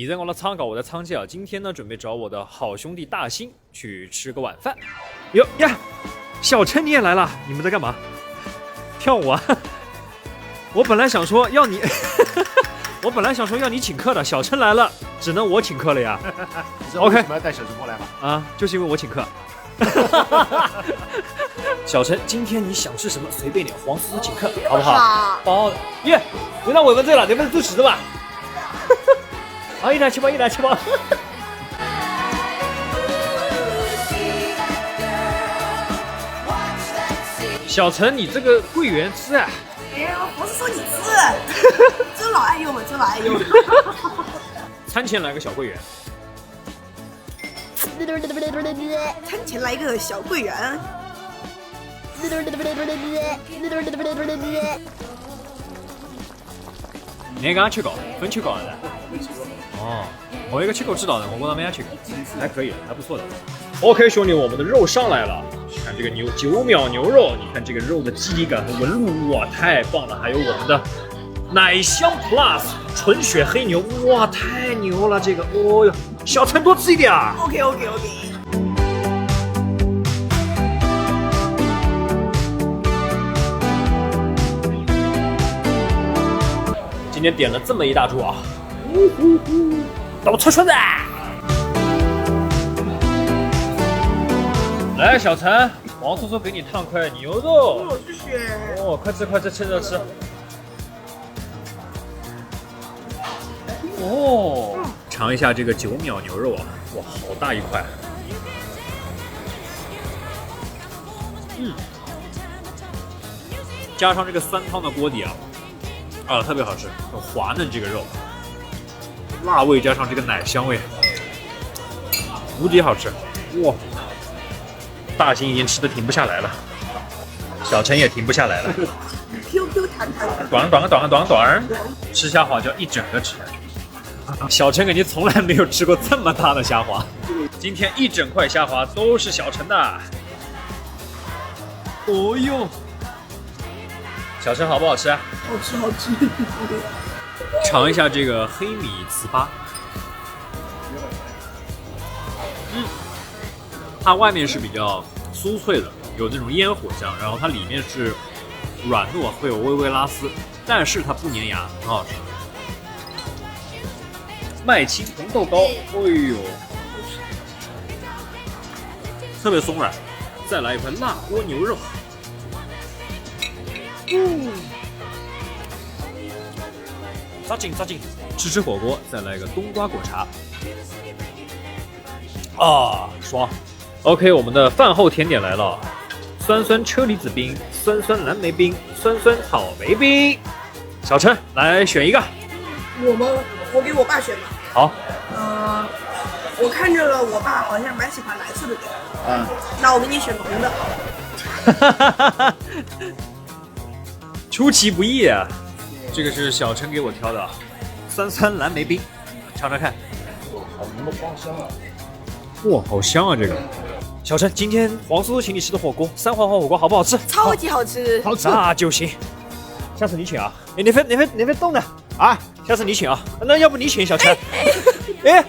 现在我的仓搞，我在仓记啊。今天呢，准备找我的好兄弟大兴去吃个晚饭。哟呀，小陈你也来了，你们在干嘛？跳舞啊！我本来想说要你，我本来想说要你请客的，小陈来了，只能我请客了呀。OK， 为什么要带小陈过来吗？啊，就是因为我请客。小陈，今天你想吃什么随便点，黄叔叔请客，好不好？好。耶，轮到我们这了，你们都吃的吧？好，一来吃吧，一来吃吧。小陈，你这个桂圆吃啊？哎呀，不是说你吃，这老爱用了，这老爱用了。餐前来个小桂圆。餐前来个小桂圆。你刚刚吃过，分吃过的。哦，我一个吃过知道的，我到没有吃过，还可以，还不错的。OK， 兄弟，我们的肉上来了。看这个9秒牛肉，你看这个肉的肌理感和纹路，哇，太棒了！还有我们的奶香 Plus 纯血黑牛，哇，太牛了！这个，哦哟，小陈多吃一点啊。OK。今天点了这么一大桌啊，倒车圈子。来，小陈，王叔叔给你烫块牛肉。哦，谢谢。哦，快吃快吃，趁热吃。哦，尝一下这个9秒牛肉啊，哇，好大一块。加上这个酸汤的锅底啊。特别好吃，很滑嫩这个肉，辣味加上这个奶香味，无敌好吃，哇！大兴已经吃的停不下来了，小陈也停不下来了。QQ 弹弹，短，吃虾滑就要一整个吃下去。小陈肯定从来没有吃过这么大的虾滑，今天一整块虾滑都是小陈的。哦哟！小陈好不好吃啊？好吃。尝一下这个黑米糍粑，它外面是比较酥脆的，有那种烟火香，然后它里面是软糯，会有微微拉丝，但是它不粘牙，很好吃。麦青红豆糕，哎呦，特别松软，再来一块辣锅牛肉。扎劲！吃火锅，再来一个冬瓜果茶，爽。OK， 我们的饭后甜点来了，酸车厘子冰、酸蓝莓冰、酸草莓冰。小陈来选一个。我给我爸选吧。好。我看着了，我爸好像蛮喜欢蓝色的点。那我给你选个红的。出其不意啊！这个是小陈给我挑的，酸蓝莓冰，尝尝看。好浓的花香啊！哇，好香啊！这个，小陈，今天黄叔叔请你吃的火锅，三黄火锅好不好吃？超级好吃，好吃，那就行。下次你请啊！哎，你别动呢啊！下次你请啊！那要不你请小陈？哎。